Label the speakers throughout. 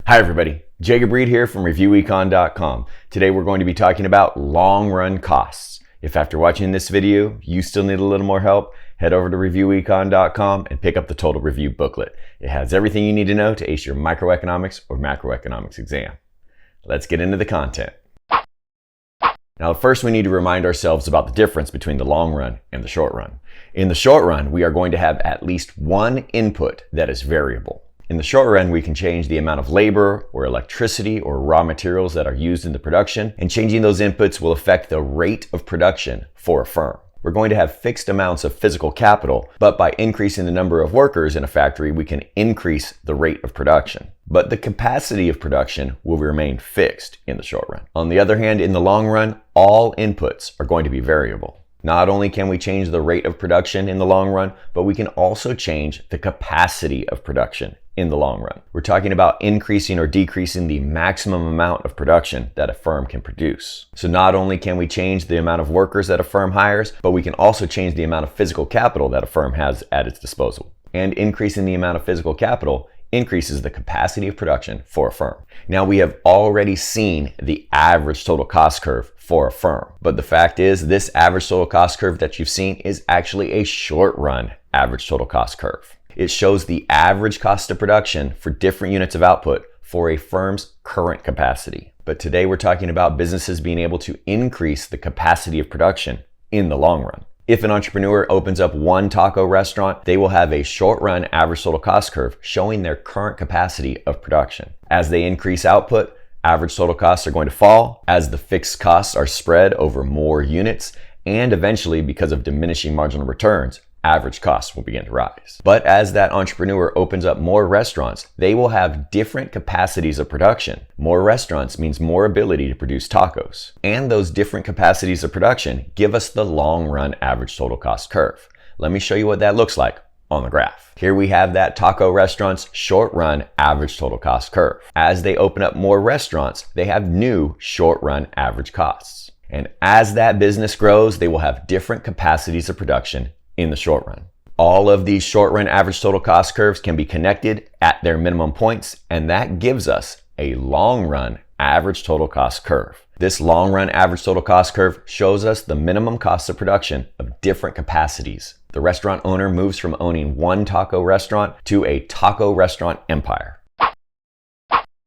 Speaker 1: Hi everybody, Jacob Reed here from ReviewEcon.com. Today we're going to be talking about long run costs. If after watching this video you still need a little more help, head over to ReviewEcon.com and pick up the Total Review booklet. It has everything you need to know to ace your microeconomics or macroeconomics exam. Let's get into the content. Now first we need to remind ourselves about the difference between the long run and the short run. In the short run, we are going to have at least one input that is variable. In the short run, we can change the amount of labor or electricity or raw materials that are used in the production, and changing those inputs will affect the rate of production for a firm. We're going to have fixed amounts of physical capital, but by increasing the number of workers in a factory, we can increase the rate of production. But the capacity of production will remain fixed in the short run. On the other hand, in the long run, all inputs are going to be variable. Not only can we change the rate of production in the long run, but we can also change the capacity of production in the long run. We're talking about increasing or decreasing the maximum amount of production that a firm can produce. So not only can we change the amount of workers that a firm hires, but we can also change the amount of physical capital that a firm has at its disposal. And increasing the amount of physical capital increases the capacity of production for a firm. Now we have already seen the average total cost curve for a firm, but the fact is this average total cost curve that you've seen is actually a short run average total cost curve. It shows the average cost of production for different units of output for a firm's current capacity. But today we're talking about businesses being able to increase the capacity of production in the long run. If an entrepreneur opens up one taco restaurant, they will have a short run average total cost curve showing their current capacity of production. As they increase output, average total costs are going to fall as the fixed costs are spread over more units, and eventually, because of diminishing marginal returns, average costs will begin to rise. But as that entrepreneur opens up more restaurants, they will have different capacities of production. More restaurants means more ability to produce tacos. And those different capacities of production give us the long run average total cost curve. Let me show you what that looks like on the graph. Here we have that taco restaurant's short run average total cost curve. As they open up more restaurants, they have new short run average costs. And as that business grows, they will have different capacities of production in the short run. All of these short run average total cost curves can be connected at their minimum points, and that gives us a long run average total cost curve. This long run average total cost curve shows us the minimum cost of production of different capacities. The restaurant owner moves from owning one taco restaurant to a taco restaurant empire.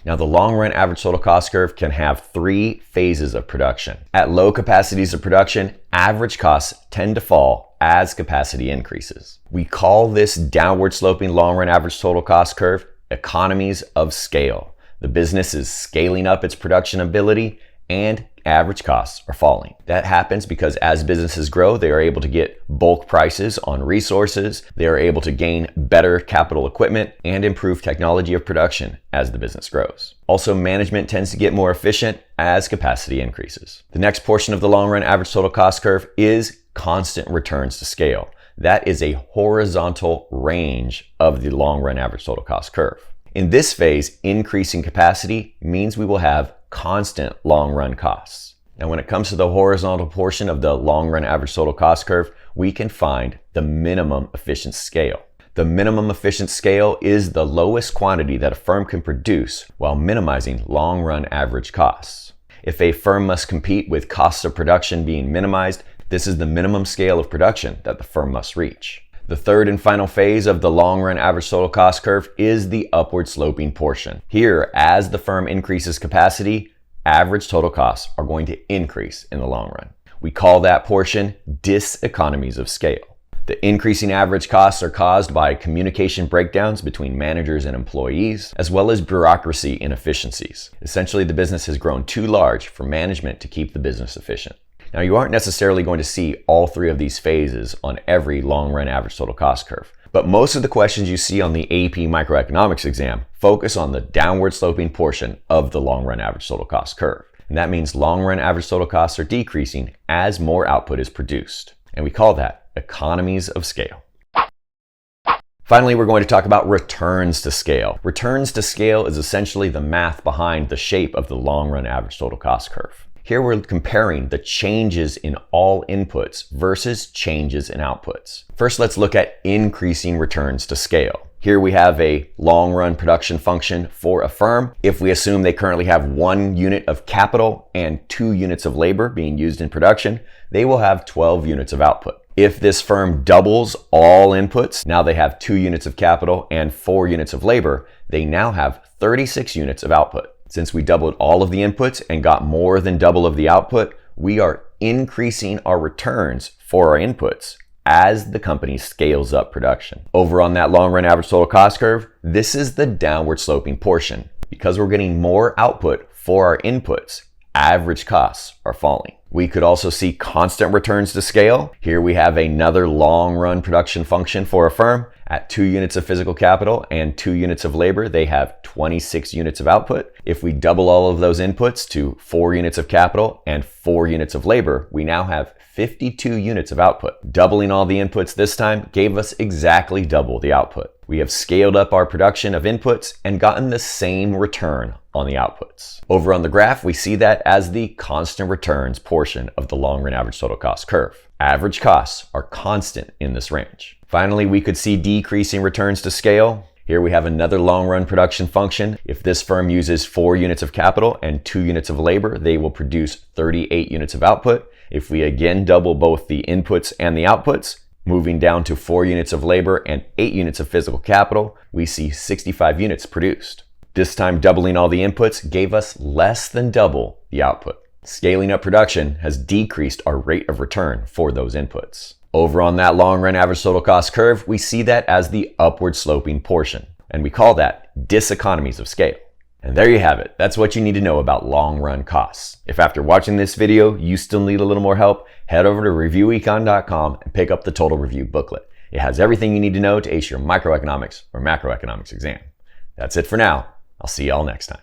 Speaker 1: Now the long run average total cost curve can have three phases of production. At low capacities of production, average costs tend to fall as capacity increases. We call this downward sloping long run average total cost curve economies of scale. The business is scaling up its production ability and average costs are falling. That happens because as businesses grow, they are able to get bulk prices on resources, they are able to gain better capital equipment, and improve technology of production as the business grows. Also, management tends to get more efficient as capacity increases. The next portion of the long run average total cost curve is constant returns to scale. That is a horizontal range of the long run average total cost curve. In this phase, increasing capacity means we will have constant long run costs. Now, when it comes to the horizontal portion of the long run average total cost curve, we can find the minimum efficient scale. The minimum efficient scale is the lowest quantity that a firm can produce while minimizing long run average costs. If a firm must compete with costs of production being minimized, this is the minimum scale of production that the firm must reach. The third and final phase of the long run average total cost curve is the upward sloping portion. Here, as the firm increases capacity, average total costs are going to increase in the long run. We call that portion diseconomies of scale. The increasing average costs are caused by communication breakdowns between managers and employees, as well as bureaucracy inefficiencies. Essentially, the business has grown too large for management to keep the business efficient. Now, you aren't necessarily going to see all three of these phases on every long run average total cost curve, but most of the questions you see on the AP microeconomics exam focus on the downward sloping portion of the long run average total cost curve. And that means long run average total costs are decreasing as more output is produced. And we call that economies of scale. Finally, we're going to talk about returns to scale. Returns to scale is essentially the math behind the shape of the long run average total cost curve. Here we're comparing the changes in all inputs versus changes in outputs. First, let's look at increasing returns to scale. Here we have a long run production function for a firm. If we assume they currently have 1 unit of capital and 2 units of labor being used in production, they will have 12 units of output. If this firm doubles all inputs, now they have 2 units of capital and 4 units of labor, they now have 36 units of output. Since we doubled all of the inputs and got more than double of the output, we are increasing our returns for our inputs as the company scales up production. Over on that long run average total cost curve, this is the downward sloping portion. Because we're getting more output for our inputs, average costs are falling. We could also see constant returns to scale. Here we have another long run production function for a firm. At 2 units of physical capital and 2 units of labor, they have 26 units of output. If we double all of those inputs to 4 units of capital and 4 units of labor, we now have 52 units of output. Doubling all the inputs this time gave us exactly double the output. We have scaled up our production of inputs and gotten the same return on the outputs. Over on the graph, we see that as the constant returns portion of the long run average total cost curve. Average costs are constant in this range. Finally, we could see decreasing returns to scale. Here we have another long run production function. If this firm uses 4 units of capital and 2 units of labor, they will produce 38 units of output. If we again double both the inputs and the outputs, moving down to 4 units of labor and 8 units of physical capital, we see 65 units produced. This time doubling all the inputs gave us less than double the output. Scaling up production has decreased our rate of return for those inputs. Over on that long run average total cost curve, we see that as the upward sloping portion, and we call that diseconomies of scale. And there you have it. That's what you need to know about long run costs. If after watching this video, you still need a little more help, head over to reviewecon.com and pick up the Total Review booklet. It has everything you need to know to ace your microeconomics or macroeconomics exam. That's it for now. I'll see y'all next time.